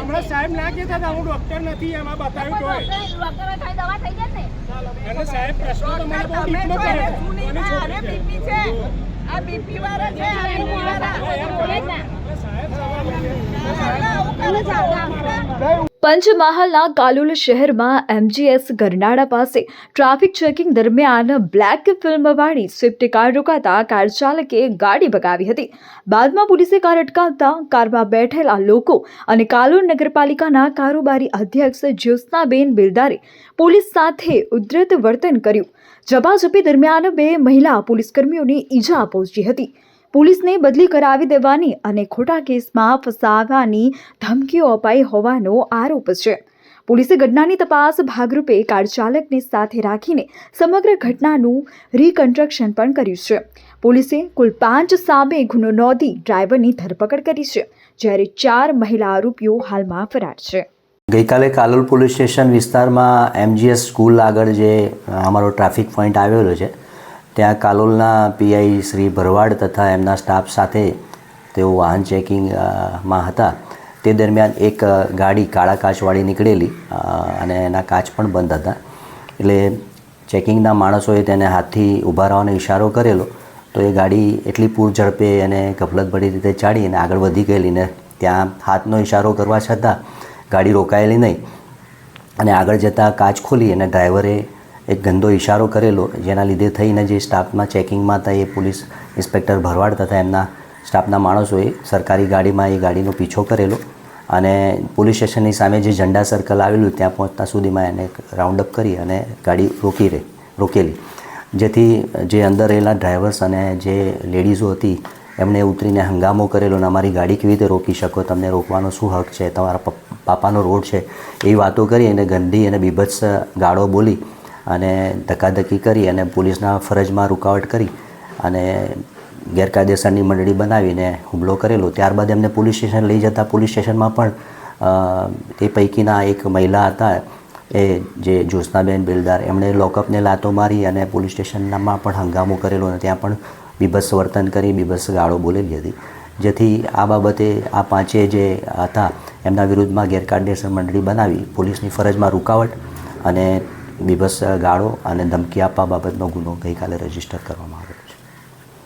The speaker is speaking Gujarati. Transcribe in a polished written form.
હમણાં સાહેબ ના કહેતા હતા હું ડોક્ટર નથી એમાં બતાવ્યું તો અને સાહેબ પ્રશ્નો તો મને બહુ ડીપમાં કરે છે આ બીપી વાળા છે પંચમહાલના કાલોલ શહેરમાં એમજીએસ ગરનાળા પાસે ટ્રાફિક ચેકિંગ દરમિયાન બ્લેક ફિલ્મવાળી સ્વિફ્ટ કાર રોકાતા કાર ચાલકે ગાડી ભગાવી હતી. બાદમાં પોલીસે કાર અટકાવતા કારમાં બેઠેલા લોકો અને કાલોલ નગરપાલિકાના કારોબારી અધ્યક્ષ જ્યોત્સનાબેન બિલદારે પોલીસ સાથે ઉદ્ધત વર્તન કર્યું. ઝપાઝપી દરમિયાન 2 મહિલા પોલીસકર્મીઓને ઈજા પહોંચી હતી. પોલીસને બદલી કરાવી દેવાની અને ખોટા કેસમાં ફસાવવાની ધમકીઓ અપાઈ હોવાનો આરોપ છે. પોલીસે ઘટનાની તપાસ ભાગરૂપે કાર ચાલકને સાથે રાખીને સમગ્ર ઘટનાનું રિકન્સ્ટ્રક્શન પણ કર્યું છે. પોલીસે કુલ 5 સામે ગુનો નોંધી ડ્રાઈવરની ધરપકડ કરી છે, જ્યારે 4 મહિલા આરોપીઓ હાલમાં ફરાર છે. ગઈકાલે કાલોલ પોલીસ સ્ટેશન વિસ્તારમાં એમજીએસ સ્કૂલ આગળ જે અમારો ટ્રાફિક પોઈન્ટ આવેલો છે ત્યાં કાલોલના પીઆઈ શ્રી ભરવાડ તથા એમના સ્ટાફ સાથે તેઓ વાહન ચેકિંગમાં હતા. તે દરમિયાન એક ગાડી કાળા કાચવાળી નીકળેલી અને એના કાચ પણ બંધ હતા. એટલે ચેકિંગના માણસોએ તેને હાથથી ઊભા રહેવાનો ઇશારો કરેલો તો એ ગાડી એટલી પૂર ઝડપે અને ગફલતભરી રીતે ચાડી અને આગળ વધી ગયેલી ને ત્યાં હાથનો ઇશારો કરવા છતાં ગાડી રોકાયેલી નહીં અને આગળ જતાં કાચ ખોલી અને ડ્રાઈવરે એક ગંદો ઇશારો કરેલો, જેના લીધે થઈને જે સ્ટાફમાં ચેકિંગમાં હતા એ પોલીસ ઇન્સ્પેક્ટર ભરવાડ તથા એમના સ્ટાફના માણસોએ સરકારી ગાડીમાં એ ગાડીનો પીછો કરેલો અને પોલીસ સ્ટેશનની સામે જે ઝંડા સર્કલ આવેલું ત્યાં પહોંચતા સુધીમાં એને રાઉન્ડઅપ કરી અને ગાડી રોકેલી, જેથી જે અંદર રહેલા ડ્રાઈવર્સ અને જે લેડીઝો હતી એમણે ઉતરીને હંગામો કરેલો અને અમારી ગાડી કેવી રીતે રોકી શકો, તમને રોકવાનો શું હક છે, તમારા પાપાનો રોડ છે, એવી વાતો કરી અને ગંદી અને બીભત્સ ગાળો બોલી અને ધક્કાધક્કી કરી અને પોલીસના ફરજમાં રૂકાવટ કરી અને ગેરકાયદેસરની મંડળી બનાવીને હુમલો કરેલો. ત્યારબાદ એમને પોલીસ સ્ટેશન લઈ જતા પોલીસ સ્ટેશનમાં પણ એ પૈકીના એક મહિલા હતા એ જે જ્યોત્સનાબેન બિલદાર એમણે લોકઅપને લાતો મારી અને પોલીસ સ્ટેશનમાં પણ હંગામો કરેલો અને ત્યાં પણ બીભત્સ વર્તન કરી બીભત્સ ગાળો બોલેલી હતી. જેથી આ બાબતે આ 5 જે હતા એમના વિરુદ્ધમાં ગેરકાયદેસર મંડળી બનાવી પોલીસની ફરજમાં રૂકાવટ અને બીભત્સ ગાળો અને ધમકી આપવા બાબતનો ગુનો ગઈકાલે રજીસ્ટર કરવામાં આવ્યો.